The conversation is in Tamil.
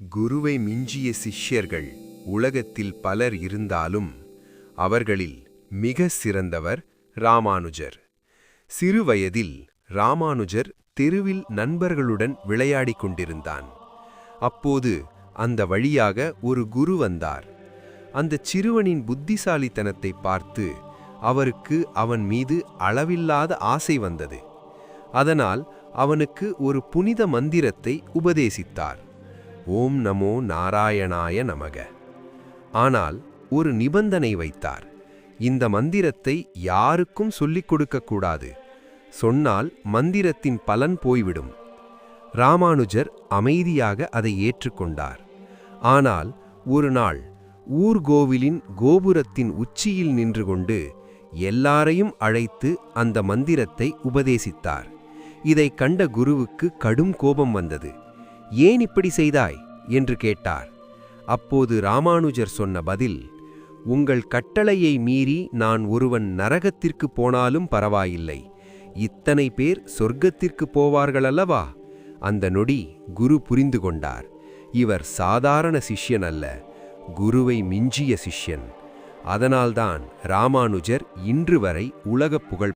குருவை மிஞ்சிய சிஷ்யர்கள் உலகத்தில் பலர் இருந்தாலும் அவர்களில் மிக சிறந்தவர் ராமானுஜர். சிறுவயதில் ராமானுஜர் தெருவில் நண்பர்களுடன் விளையாடிக் கொண்டிருந்தான். அப்போது அந்த வழியாக ஒரு குரு வந்தார். அந்தச் சிறுவனின் புத்திசாலித்தனத்தை பார்த்து அவருக்கு அவன் மீது அளவில்லாத ஆசை வந்தது. அதனால் அவனுக்கு ஒரு புனித மந்திரத்தை உபதேசித்தார். ஓம் நமோ நாராயணாய நமக. ஆனால் ஒரு நிபந்தனை வைத்தார். இந்த மந்திரத்தை யாருக்கும் சொல்லிக் கொடுக்கக்கூடாது. சொன்னால் மந்திரத்தின் பலன் போய்விடும். ராமானுஜர் அமைதியாக அதை ஏற்றுக்கொண்டார். ஆனால் ஒரு நாள் ஊர்கோவிலின் கோபுரத்தின் உச்சியில் நின்று கொண்டு எல்லாரையும் அழைத்து அந்த மந்திரத்தை உபதேசித்தார். இதைக் கண்ட குருவுக்கு கடும் கோபம் வந்தது. ஏன் இப்படி செய்தாய் என்று கேட்டார். அப்போது ராமானுஜர் சொன்ன பதில், உங்கள் கட்டளையை மீறி நான் ஒருவன் நரகத்திற்கு போனாலும் பரவாயில்லை, இத்தனை பேர் சொர்க்கத்திற்கு போவார்களல்லவா? அந்த நொடி குரு புரிந்து கொண்டார். இவர் சாதாரண சிஷ்யன் அல்ல, குருவை மிஞ்சிய சிஷ்யன். அதனால்தான் ராமானுஜர் இன்று வரை உலகப் புகழ்